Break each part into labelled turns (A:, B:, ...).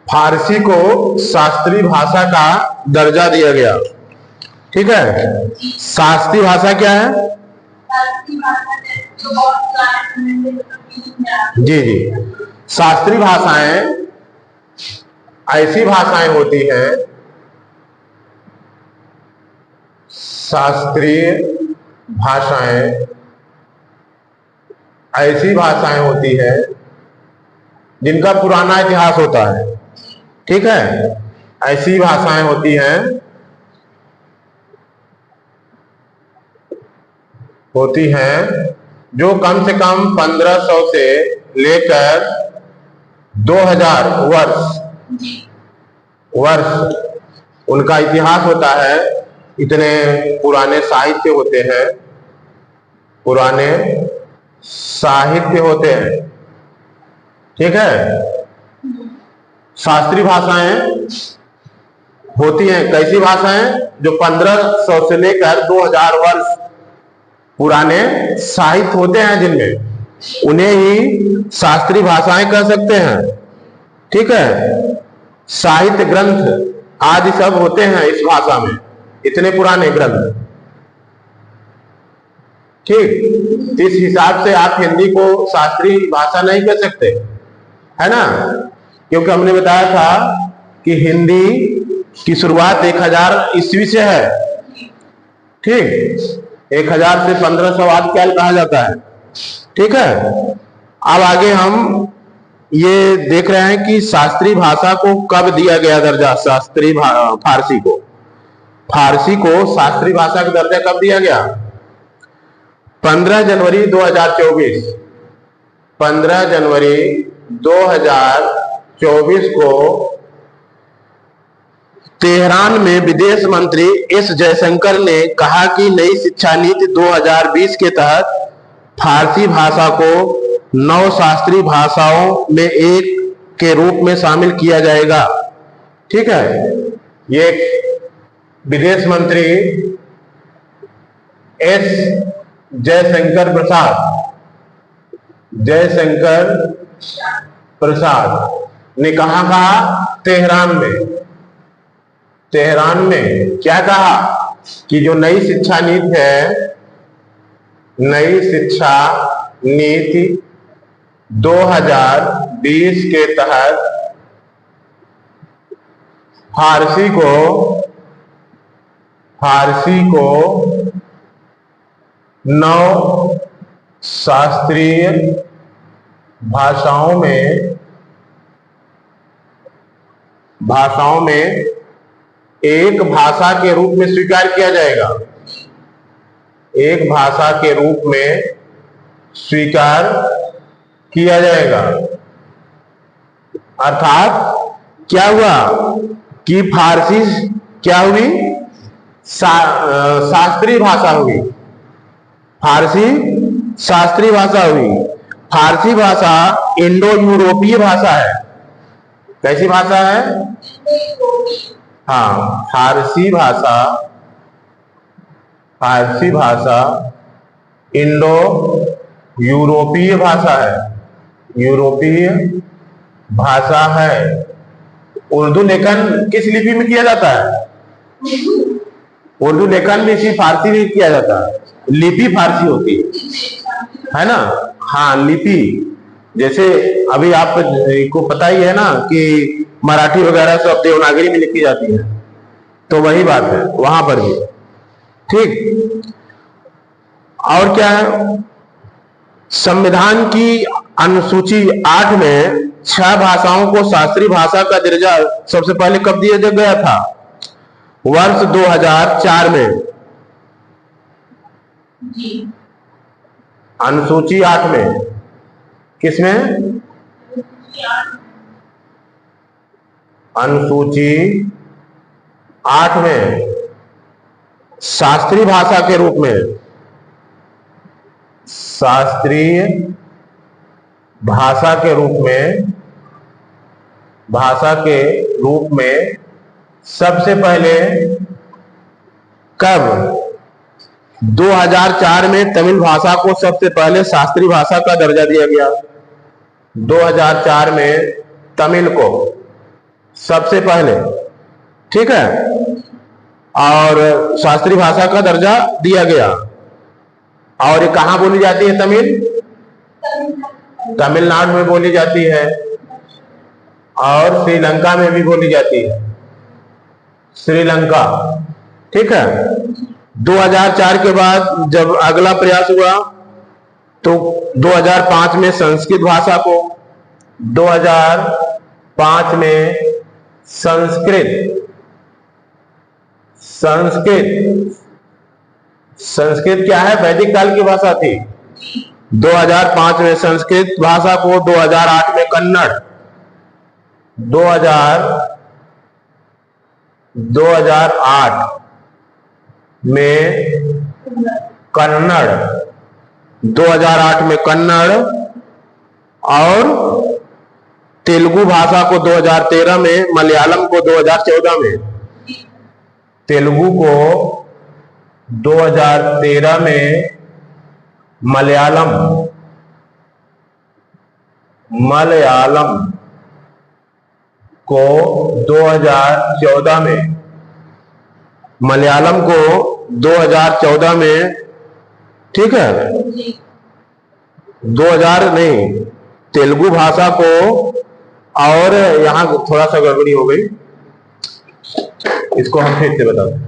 A: फारसी को शास्त्रीय भाषा का दर्जा दिया गया। ठीक है, शास्त्रीय भाषा क्या है? जी जी, शास्त्रीय भाषाएं ऐसी भाषाएं होती हैं, शास्त्रीय भाषाएं ऐसी भाषाएं होती है जिनका पुराना इतिहास होता है। ठीक है, ऐसी भाषाएं होती हैं जो कम से कम 1500 से लेकर 2000 वर्ष उनका इतिहास होता है। इतने पुराने साहित्य होते हैं, पुराने साहित्य होते हैं। ठीक है, शास्त्रीय भाषाएं होती हैं कैसी भाषाएं? जो 1500 से लेकर 2000 वर्ष पुराने साहित्य होते हैं, जिनमें उन्हें ही शास्त्रीय भाषाएं कह सकते हैं। ठीक है, साहित्य ग्रंथ आदि सब होते हैं इस भाषा में, इतने पुराने ग्रंथ। ठीक, इस हिसाब से आप हिंदी को शास्त्रीय भाषा नहीं कह सकते, है ना, क्योंकि हमने बताया था कि हिंदी की शुरुआत 1000 ईस्वी से है। ठीक, 1000 से 1500 आदिकाल कहा जाता है। ठीक है, अब आगे हम ये देख रहे हैं कि शास्त्रीय भाषा को कब दिया गया दर्जा। फारसी को शास्त्रीय भाषा का दर्जा कब दिया गया? 15 जनवरी 2024। 15 जनवरी 2024 को तेहरान में विदेश मंत्री एस जयशंकर ने कहा कि नई शिक्षा नीति 2020 के तहत फारसी भाषा को 9 शास्त्रीय भाषाओं में एक के रूप में शामिल किया जाएगा। ठीक है, ये विदेश मंत्री एस जयशंकर प्रसाद ने कहा तेहरान में क्या कहा कि जो नई शिक्षा नीति है, नई शिक्षा नीति 2020 के तहत फारसी को 9 शास्त्रीय भाषाओं में एक भाषा के रूप में स्वीकार किया जाएगा। एक भाषा के रूप में स्वीकार किया जाएगा। अर्थात क्या हुआ कि फारसी क्या हुई? शास्त्रीय भाषा हुई। फारसी शास्त्रीय भाषा हुई। फारसी भाषा इंडो यूरोपीय भाषा है। कैसी भाषा है? हाँ, फारसी भाषा इंडो यूरोपीय भाषा है। यूरोपीय भाषा है। उर्दू लेखन किस लिपि में किया जाता है? उर्दू लेखन भी इसी फारसी में किया जाता है। लिपि फारसी होती है ना। हाँ, लिपि जैसे अभी आपको पता ही है ना कि मराठी वगैरह सब देवनागरी में लिखी जाती है, तो वही बात है वहां पर भी। ठीक, और क्या है? संविधान की अनुसूची 8 में 6 भाषाओं को शास्त्रीय भाषा का दर्जा सबसे पहले कब दिया गया था? वर्ष 2004 में। अनुसूची 8 में। किसमें? अनुसूची 8 में शास्त्रीय भाषा के रूप में, शास्त्रीय भाषा के रूप में सबसे पहले कब? 2004 में तमिल भाषा को सबसे पहले शास्त्रीय भाषा का दर्जा दिया गया। 2004 में तमिल को सबसे पहले, ठीक है। और शास्त्रीय भाषा का दर्जा दिया गया। और ये कहां बोली जाती है? तमिलनाडु में बोली जाती है और श्रीलंका में भी बोली जाती है, श्रीलंका, ठीक है। 2004 के बाद जब अगला प्रयास हुआ तो 2005 में संस्कृत भाषा को, 2005 में संस्कृत क्या है? वैदिक काल की भाषा थी। 2005 में संस्कृत भाषा को, 2008 में कन्नड़, 2008 में कन्नड़, 2008 में कन्नड़, और तेलुगु भाषा को 2013 में, मलयालम को 2014 में, तेलुगु को 2013 में, मलयालम को 2014 में, मलयालम को 2014 में, ठीक है। 2000 नहीं, तेलुगु भाषा को, और यहां थोड़ा सा गड़बड़ी हो गई, इसको हम फिर से बताते हैं।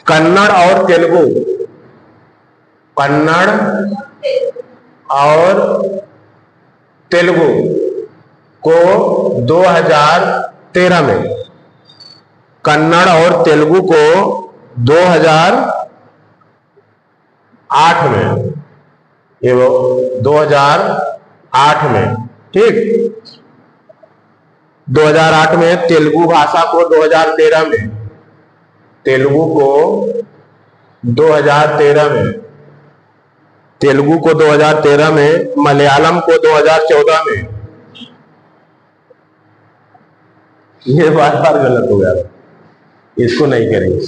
A: कन्नड़ और तेलुगु, कन्नड़ और तेलुगु को 2013 में, कन्नड़ और तेलुगु को 2008 में, ये वो 2008 में, ठीक। 2008 में तेलुगु भाषा को, 2013 में तेलुगु को, 2013 में तेलुगु को, 2013 में मलयालम को 2014 में। ये बार बार गलत हो गया, इसको नहीं करेंगे।